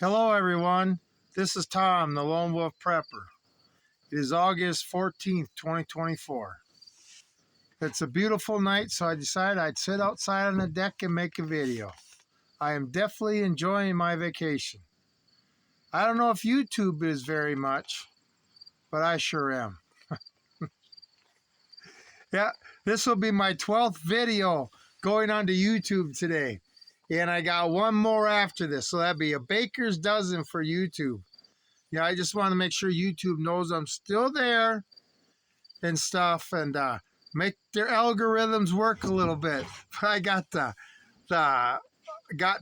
Hello, everyone. This is Tom, the Lone Wolf Prepper. It is August 14th, 2024. It's a beautiful night, so I decided I'd sit outside on the deck and make a video. I am definitely enjoying my vacation. I don't know if YouTube is very much, but I sure am. Yeah, this will be my 12th video going onto YouTube today. And I got one more after this, so that'd be a baker's dozen for YouTube. Yeah, I just want to make sure YouTube knows I'm still there and stuff, and make their algorithms work a little bit. But I got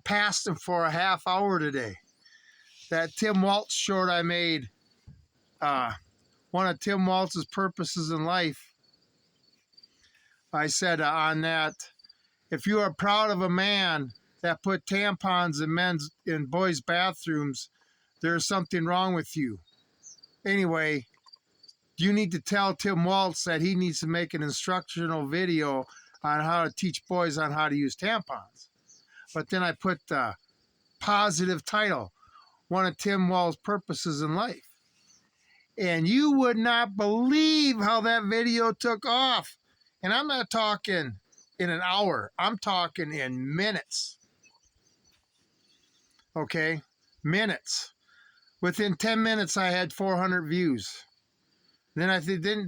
past them for a half hour today. That Tim Waltz short I made, one of Tim Waltz's purposes in life. I said on that, if you are proud of a man that put tampons in boys' bathrooms, there's something wrong with you. Anyway, you need to tell Tim Waltz that he needs to make an instructional video on how to teach boys on how to use tampons. But then I put the positive title, one of Tim Waltz's purposes in life. And you would not believe how that video took off. And I'm not talking in an hour. I'm talking in minutes. Okay? Minutes. Within 10 minutes, I had 400 views. Then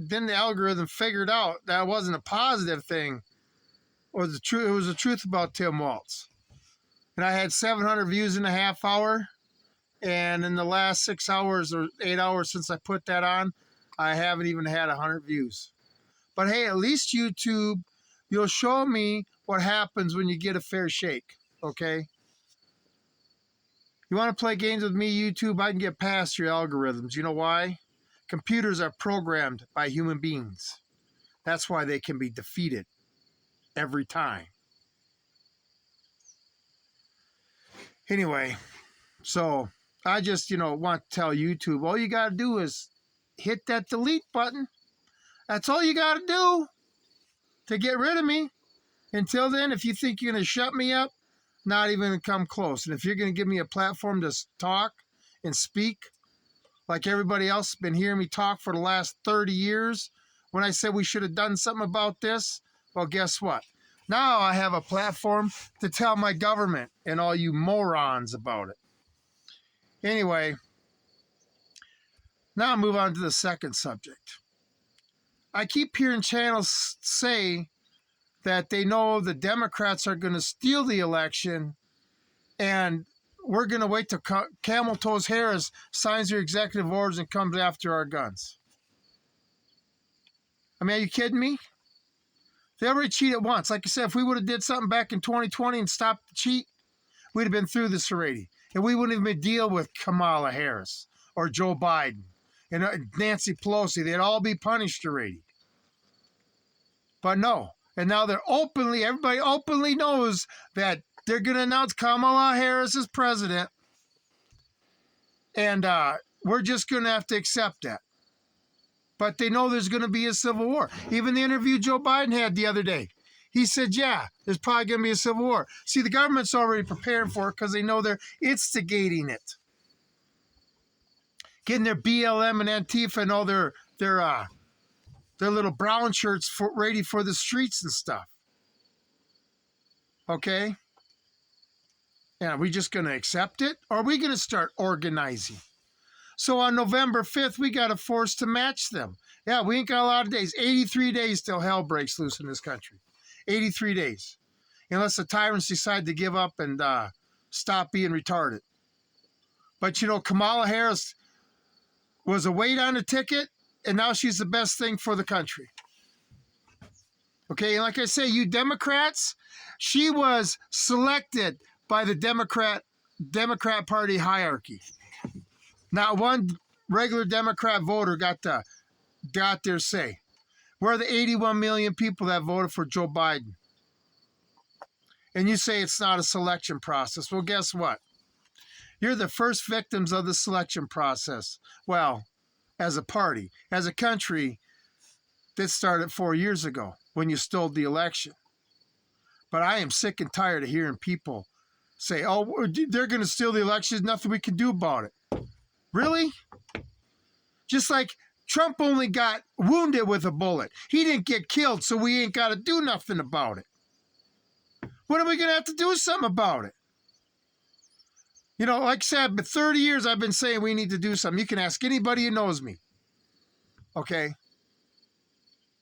then the algorithm figured out that wasn't a positive thing. It was the truth about Tim Waltz. And I had 700 views in a half hour. And in the last 6 hours or 8 hours since I put that on, I haven't even had 100 views. But hey, at least YouTube, you'll show me what happens when you get a fair shake, okay? You want to play games with me, YouTube? I can get past your algorithms. You know why? Computers are programmed by human beings. That's why they can be defeated every time. Anyway, so I just, want to tell YouTube, all you got to do is hit that delete button. That's all you got to do to get rid of me. Until then, if you think you're going to shut me up, not even going to come close. And if you're going to give me a platform to talk and speak, like everybody else has been hearing me talk for the last 30 years, when I said we should have done something about this, well, guess what? Now I have a platform to tell my government and all you morons about it. Anyway, now I'll move on to the second subject. I keep hearing channels say that they know the Democrats are going to steal the election and we're going to wait till Camel Toes Harris signs their executive orders and comes after our guns. I mean, are you kidding me? They already cheated once. Like I said, if we would have did something back in 2020 and stopped the cheat, we'd have been through this already. And we wouldn't even deal with Kamala Harris or Joe Biden and Nancy Pelosi. They'd all be punished already. But no. And now everybody openly knows that they're going to announce Kamala Harris as president. And we're just going to have to accept that. But they know there's going to be a civil war. Even the interview Joe Biden had the other day, he said, yeah, there's probably going to be a civil war. See, the government's already preparing for it because they know they're instigating it. Getting their BLM and Antifa and all their little brown shirts ready for the streets and stuff. Okay? And are we just going to accept it? Or are we going to start organizing? So on November 5th, we got to force to match them. Yeah, we ain't got a lot of days. 83 days till hell breaks loose in this country. 83 days. Unless the tyrants decide to give up and stop being retarded. But, Kamala Harris was a weight on the ticket, and now she's the best thing for the country. Okay, and like I say, you Democrats, she was selected by the Democrat Party hierarchy. Not one regular Democrat voter got their say. We're the 81 million people that voted for Joe Biden. And you say it's not a selection process. Well, guess what? You're the first victims of the selection process. Well, as a party, as a country, that started 4 years ago when you stole the election. But I am sick and tired of hearing people say, oh, they're going to steal the election. Nothing we can do about it. Really? Just like Trump only got wounded with a bullet. He didn't get killed, so we ain't got to do nothing about it. When are we going to have to do something about it? You know, like I said, but 30 years I've been saying we need to do something. You can ask anybody who knows me. Okay?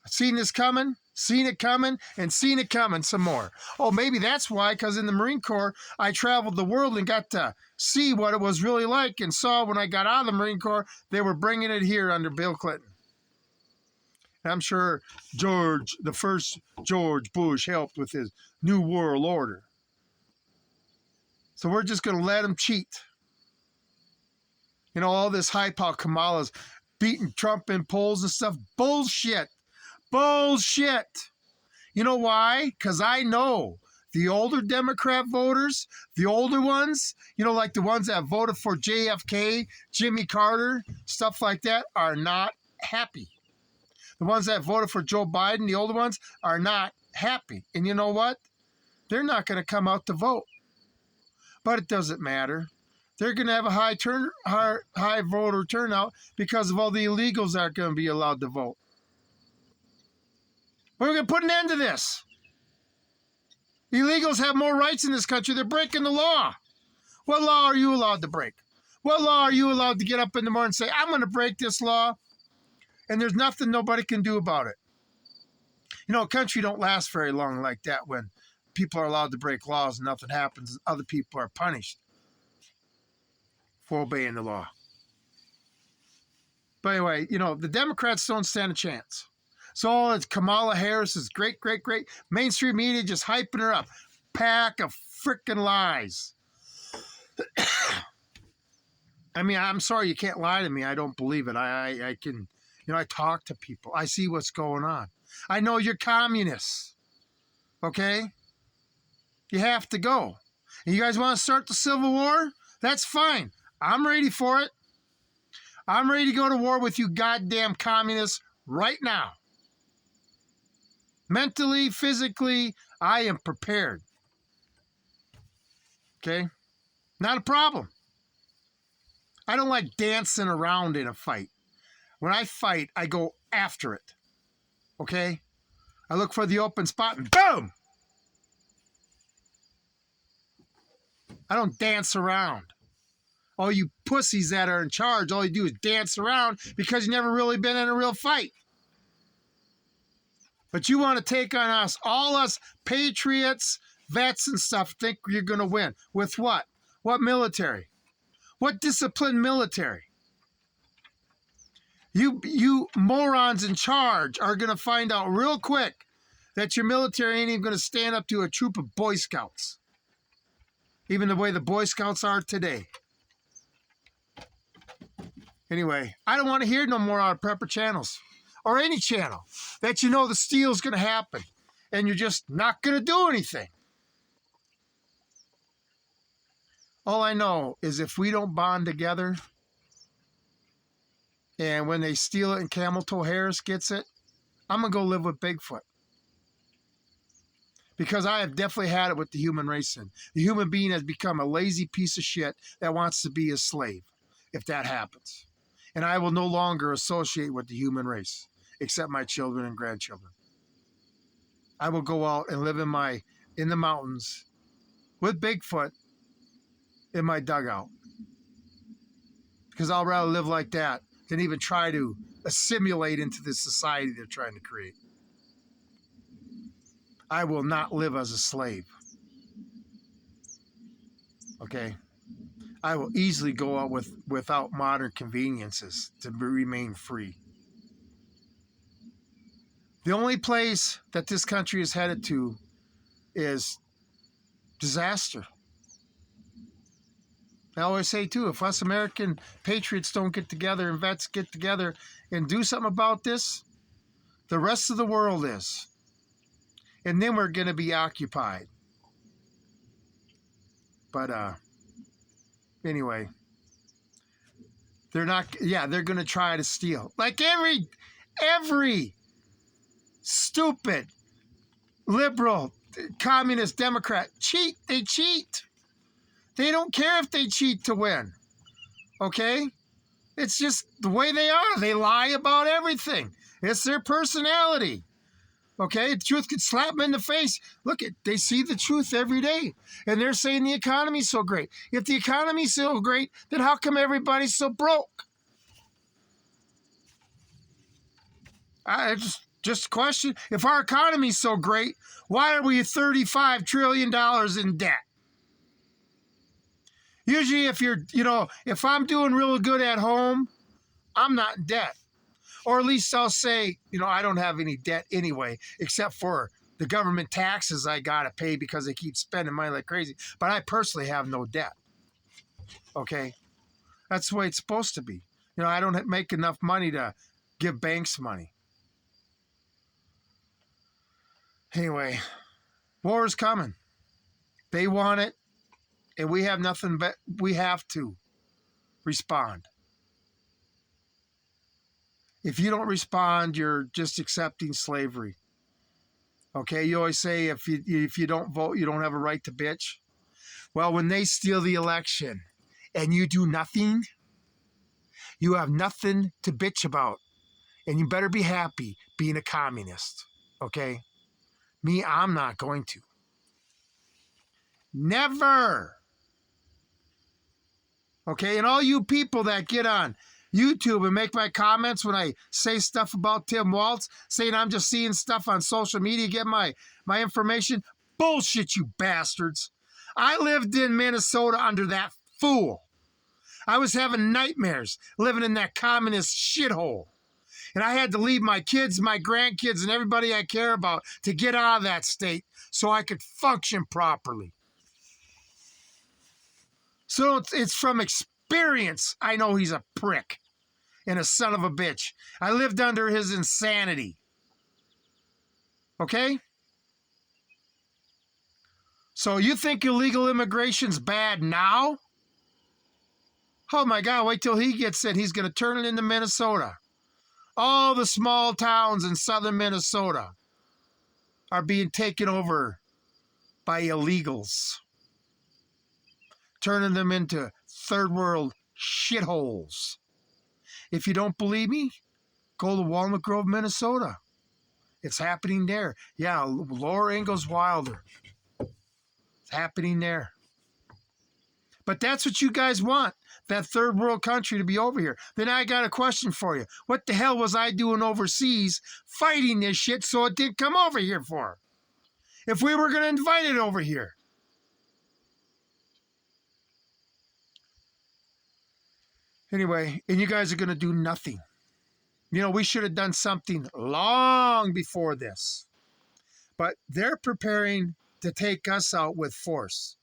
I've seen this coming, seen it coming, and seen it coming some more. Oh, maybe that's why, because in the Marine Corps, I traveled the world and got to see what it was really like, and saw when I got out of the Marine Corps, they were bringing it here under Bill Clinton. And I'm sure the first George Bush helped with his New World Order. So we're just going to let him cheat. You know, all this hype how Kamala's beating Trump in polls and stuff. Bullshit. Bullshit. You know why? Because I know the older Democrat voters, the older ones, you know, like the ones that voted for JFK, Jimmy Carter, stuff like that, are not happy. The ones that voted for Joe Biden, the older ones, are not happy. And you know what? They're not going to come out to vote. But it doesn't matter. They're going to have a high voter turnout because of all the illegals that are going to be allowed to vote. We're going to put an end to this. Illegals have more rights in this country. They're breaking the law. What law are you allowed to break? What law are you allowed to get up in the morning and say, I'm going to break this law, and there's nothing nobody can do about it? You know, a country don't last very long like that when people are allowed to break laws and nothing happens and other people are punished for obeying the law. But anyway, you know, the Democrats don't stand a chance. So it's Kamala Harris is great. Mainstream media just hyping her up. Pack of freaking lies. I mean, I'm sorry you can't lie to me. I don't believe it. I can, you know, I talk to people. I see what's going on. I know you're communists. Okay? You have to go. And you guys want to start the Civil War? That's fine. I'm ready for it. I'm ready to go to war with you goddamn communists right now. Mentally, physically, I am prepared. Okay? Not a problem. I don't like dancing around in a fight. When I fight, I go after it. Okay? I look for the open spot and boom! I don't dance around. All you pussies that are in charge, all you do is dance around because you've never really been in a real fight. But you want to take on us, all us patriots, vets and stuff, think you're going to win. With what? What military? What disciplined military? You morons in charge are going to find out real quick that your military ain't even going to stand up to a troop of Boy Scouts. Even the way the Boy Scouts are today. Anyway, I don't want to hear no more out of Prepper channels. Or any channel that you know the steal's going to happen and you're just not going to do anything. All I know is if we don't bond together and when they steal it and Camel Toe Harris gets it, I'm going to go live with Bigfoot. Because I have definitely had it with the human race. And the human being has become a lazy piece of shit that wants to be a slave if that happens. And I will no longer associate with the human race, except my children and grandchildren. I will go out and live in the mountains with Bigfoot in my dugout. Because I'll rather live like that than even try to assimilate into this society they're trying to create. I will not live as a slave. Okay? I will easily go out without modern conveniences to remain free. The only place that this country is headed to is disaster. I always say, too, if us American patriots don't get together and vets get together and do something about this, the rest of the world is. And then we're going to be occupied. But, anyway, they're going to try to steal. Like every stupid, liberal, communist, Democrat, they cheat. They don't care if they cheat to win. Okay? It's just the way they are. They lie about everything. It's their personality. Okay? The truth could slap them in the face. Look, they see the truth every day. And they're saying the economy's so great. If the economy's so great, then how come everybody's so broke? I just a question. If our economy's so great, why are we $35 trillion in debt? Usually if I'm doing real good at home, I'm not in debt. Or at least I'll say, I don't have any debt anyway, except for the government taxes I got to pay because they keep spending money like crazy. But I personally have no debt. Okay? That's the way it's supposed to be. I don't make enough money to give banks money. Anyway, war is coming. They want it, and we have nothing but we have to respond. If you don't respond, you're just accepting slavery. Okay, you always say if you don't vote, you don't have a right to bitch. Well, when they steal the election and you do nothing, you have nothing to bitch about. And you better be happy being a communist. Okay? Me, I'm not going to. Never. Okay, and all you people that get on YouTube and make my comments when I say stuff about Tim Walz, saying I'm just seeing stuff on social media, get my information. Bullshit, you bastards. I lived in Minnesota under that fool. I was having nightmares living in that communist shithole. And I had to leave my kids, my grandkids, and everybody I care about to get out of that state so I could function properly. So it's from experience. I know he's a prick and a son of a bitch. I lived under his insanity. Okay? So you think illegal immigration's bad now? Oh my God, wait till he gets it. He's going to turn it into Minnesota. All the small towns in southern Minnesota are being taken over by illegals, turning them into third world shitholes. If you don't believe me, go to Walnut Grove, Minnesota. It's happening there. Yeah, Lower Ingalls Wilder. It's happening there. But that's what you guys want, that third world country to be over here. Then I got a question for you. What the hell was I doing overseas fighting this shit so it didn't come over here for? If we were going to invite it over here. Anyway, and you guys are going to do nothing. We should have done something long before this. But they're preparing to take us out with force.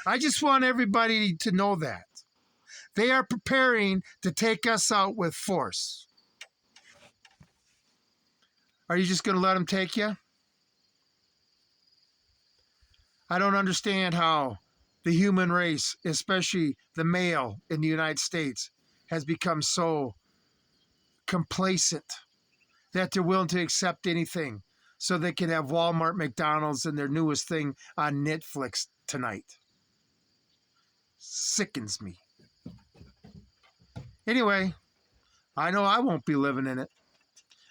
I just want everybody to know that. They are preparing to take us out with force. Are you just going to let them take you? I don't understand how the human race, especially the male in the United States, has become so complacent that they're willing to accept anything so they can have Walmart, McDonald's, and their newest thing on Netflix tonight. Sickens me. Anyway, I know I won't be living in it.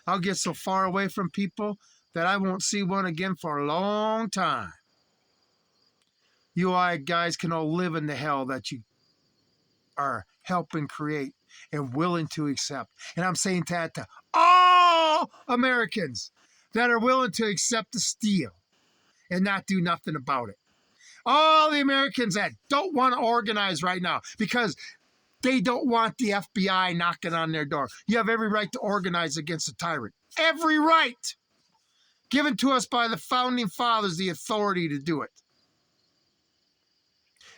I'll get so far away from people that I won't see one again for a long time. You guys can all live in the hell that you are helping create and willing to accept. And I'm saying that to all Americans that are willing to accept the steal and not do nothing about it. All the Americans that don't want to organize right now because they don't want the FBI knocking on their door. You have every right to organize against a tyrant. Every right. Given to us by the founding fathers the authority to do it.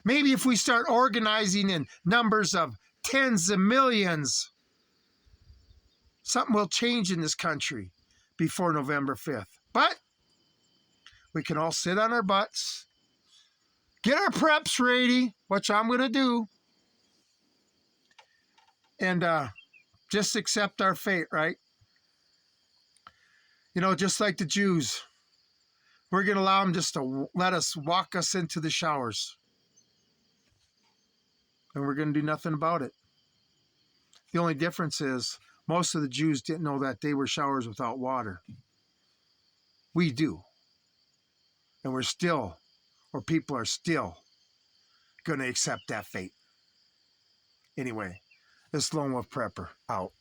Maybe if we start organizing in numbers of tens of millions, something will change in this country before November 5th. But we can all sit on our butts, get our preps ready, which I'm going to do, and just accept our fate, right? Just like the Jews, we're going to allow them just to let us walk us into the showers. and we're going to do nothing about it. The only difference is most of the Jews didn't know that they were showers without water. We do. And people are still going to accept that fate. Anyway, this Lone Wolf Prepper out.